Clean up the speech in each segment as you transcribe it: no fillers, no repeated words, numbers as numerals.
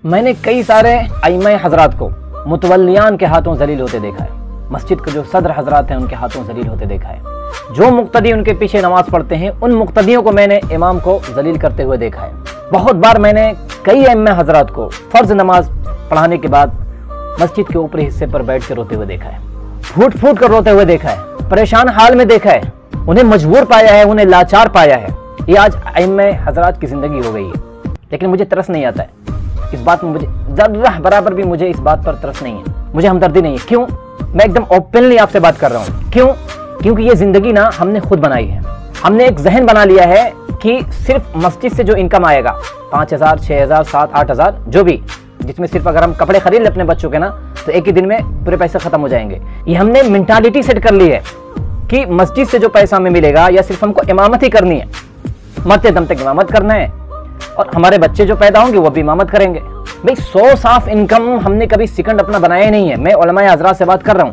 میں نے کئی سارے ائمہ حضرات کو متولیان کے ہاتھوں ذلیل ہوتے دیکھا ہے، مسجد کے جو صدر حضرات ہیں ان کے ہاتھوں ذلیل ہوتے دیکھا ہے، جو مقتدی ان کے پیچھے نماز پڑھتے ہیں ان مقتدیوں کو میں نے امام کو ذلیل کرتے ہوئے دیکھا ہے۔ بہت بار میں نے کئی ائمہ حضرات کو فرض نماز پڑھانے کے بعد مسجد کے اوپری حصے پر بیٹھ کے روتے ہوئے دیکھا ہے، پھوٹ پھوٹ کر روتے ہوئے دیکھا ہے، پریشان حال میں دیکھا ہے، انہیں مجبور پایا ہے، انہیں لاچار پایا ہے۔ یہ آج ائمہ حضرات کی زندگی ہو گئی ہے، لیکن مجھے ترس نہیں آتا ہے اس بات میں، مجھے ذرہ برابر بھی مجھے اس بات پر ترس نہیں ہے، مجھے ہمدردی نہیں ہے۔ کیوں؟ میں ایک دم اوپنلی آپ سے بات کر رہا ہوں۔ کیوں؟ کیونکہ یہ زندگی نا ہم نے خود بنائی ہے، ہم نے ایک ذہن بنا لیا ہے کہ صرف مسجد سے جو انکم آئے گا 5,000 6,000 7,000 8,000 جو بھی، جس میں صرف اگر ہم کپڑے خرید لیں اپنے بچوں کے نا تو ایک ہی دن میں پورے پیسے ختم ہو جائیں گے۔ یہ ہم نے مینٹالٹی سیٹ کر لی ہے کہ مسجد سے جو پیسہ ہمیں ملے گا یا صرف ہم کو امامت ہی کرنی ہے، مرتے دم تک امامت کرنا ہے، اور ہمارے بچے جو پیدا ہوں گے وہ بھی امامت کریں گے۔ بھئی 100 صاف انکم ہم نے کبھی سیکنڈ اپنا بنایا ہی نہیں ہے، میں علماء حضرات سے بات کر رہا ہوں،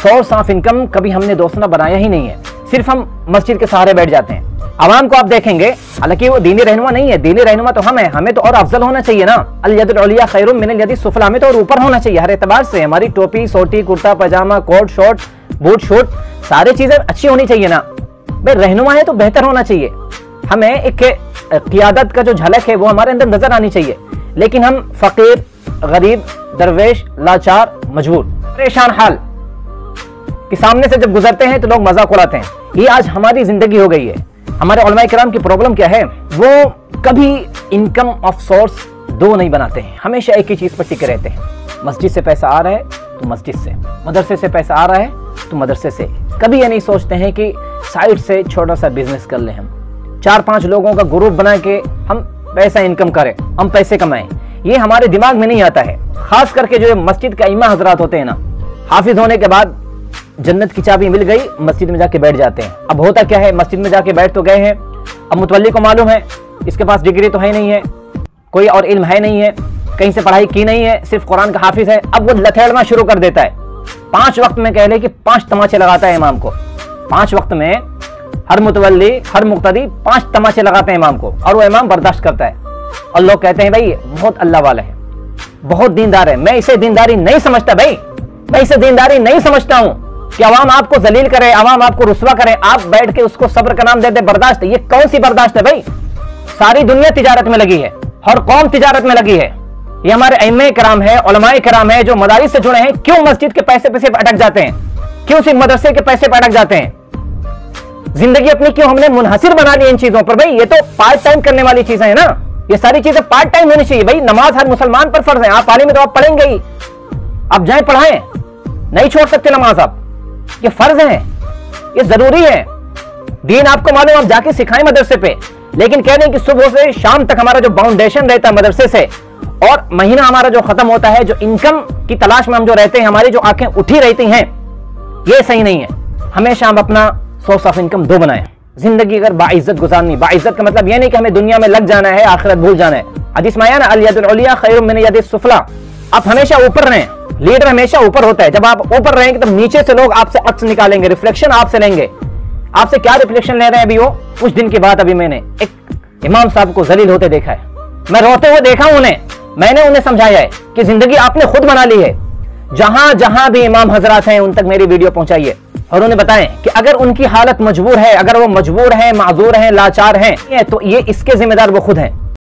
100 صاف انکم کبھی ہم نے دوستنا بنایا ہی نہیں ہے، صرف ہم مسجد کے سہارے بیٹھ جاتے ہیں۔ عوام کو آپ دیکھیں گے، حالانکہ وہ دینی رہنما نہیں ہے، دینی رہنما تو ہم ہیں، ہمیں تو اور افضل ہونا چاہیے نا، الید العلیٰ خیر من الید السفلیٰ، ہمیں تو اور اوپر ہونا چاہیے ہر اعتبار سے، ہماری ٹوپی سوٹی کرتا پاجامہ کوٹ شورٹ بوٹ شوٹ ساری چیزیں اچھی ہونی چاہیے نا۔ بھئی رہنما ہے تو بہتر ہونا چاہیے، ہمیں ایک قیادت کا جو جھلک ہے وہ ہمارے اندر نظر آنی چاہیے، لیکن ہم فقیر غریب درویش لاچار مجبور پریشان حال کے سامنے سے جب گزرتے ہیں تو لوگ مذاق اڑاتے ہیں۔ یہ آج ہماری زندگی ہو گئی ہے۔ ہمارے علماء کرام کی پرابلم کیا ہے، وہ کبھی انکم آف سورس دو نہیں بناتے ہیں، ہمیشہ ایک ہی چیز پر ٹکے رہتے ہیں۔ مسجد سے پیسہ آ رہا ہے تو مسجد سے، مدرسے سے پیسہ آ رہا ہے تو مدرسے سے، کبھی یہ نہیں سوچتے ہیں کہ سائڈ سے چھوٹا سا بزنس کر لیں، ہم 4-5 لوگوں کا گروپ بنا کے ہم پیسہ انکم کریں، ہم پیسے کمائیں، یہ ہمارے دماغ میں نہیں آتا ہے۔ خاص کر کے جو مسجد کے ائمہ حضرات ہوتے ہیں نا، حافظ ہونے کے بعد جنت کی چابی مل گئی، مسجد میں جا کے بیٹھ جاتے ہیں۔ اب ہوتا کیا ہے، مسجد میں جا کے بیٹھ تو گئے ہیں، اب متولی کو معلوم ہے اس کے پاس ڈگری تو ہے نہیں ہے، کوئی اور علم ہے نہیں ہے، کہیں سے پڑھائی کی نہیں ہے، صرف قرآن کا حافظ ہے، اب وہ لتھیڑنا شروع کر دیتا ہے۔ 5 وقت میں کہہ لے کہ 5 تماچے لگاتا ہے امام کو، 5 وقت میں ہر متولی ہر مقتدی 5 تماچے لگاتے ہیں امام کو، اور وہ امام برداشت کرتا ہے، اور لوگ کہتے ہیں بھائی بہت اللہ والا ہے، بہت دیندار ہے۔ میں اسے دینداری نہیں سمجھتا، بھائی میں اسے دینداری نہیں سمجھتا ہوں کہ عوام آپ کو ذلیل کرے، عوام آپ کو رسوا کرے، آپ بیٹھ کے اس کو صبر کا نام دے دے برداشت ہے۔ یہ کون سی برداشت ہے بھائی؟ ساری دنیا تجارت میں لگی ہے، ہر قوم تجارت میں لگی ہے۔ یہ ہمارے ائمہ کرام ہے، علماء کرام ہے جو مدارس سے جڑے ہیں، کیوں مسجد کے پیسے پہ صرف اٹک جاتے ہیں؟ کیوں صرف مدرسے کے پیسے پہ اٹک جاتے ہیں؟ زندگی اپنی کیوں ہم نے منحصر بنا لی ان چیزوں پر؟ بھائی یہ تو پارٹ ٹائم کرنے والی چیزیں ہیں نا، یہ ساری چیزیں پارٹ ٹائم ہونی چاہیے۔ بھائی نماز ہر مسلمان پر فرض ہے، آپ عالم تو آپ پڑھیں گے ہی، آپ جائیں پڑھائیں، نہیں چھوڑ سکتے نماز آپ، یہ فرض ہے، یہ ضروری ہے۔ دین آپ کو معلوم، آپ جا کے سکھائیں مدرسے پہ، لیکن کہہ دیں کہ صبح سے شام تک ہمارا جو باؤنڈیشن رہتا ہے مدرسے سے، اور مہینہ ہمارا جو ختم ہوتا ہے، جو انکم کی تلاش میں ہم جو رہتے ہیں، ہماری جو آنکھیں اٹھی رہتی ہیں، یہ صحیح نہیں ہے۔ ہمیشہ ہم اپنا سورس آف انکم 2 بنائیں۔ زندگی اگر باعزت گزارنی، باعزت کا مطلب یہ نہیں کہ ہمیں دنیا میں لگ جانا ہے آخرت بھول جانا ہے۔ حدیث میں آیا نا، الید العلیٰ خیر من الید السفلیٰ، آپ ہمیشہ اوپر رہیں، لیڈر ہمیشہ اوپر ہوتا ہے۔ جب آپ اوپر رہیں گے تب نیچے سے لوگ آپ سے عکس نکالیں گے، ریفلیکشن آپ سے لیں گے۔ آپ سے کیا ریفلیکشن لے رہے ہیں ابھی؟ وہ کچھ دن کے بعد ابھی میں نے ایک امام صاحب کو ذلیل ہوتے دیکھا ہے، میں روتے ہوئے دیکھا ہوں انہیں، میں نے انہیں سمجھایا ہے کہ زندگی آپ نے خود بنا لی ہے۔ جہاں جہاں بھی امام حضرات ہیں ان تک میری ویڈیو پہنچائیے، اور انہیں بتائیں کہ اگر ان کی حالت مجبور ہے، اگر وہ مجبور ہیں، معذور ہیں، لاچار ہیں، تو یہ اس کے ذمہ دار وہ خود ہیں۔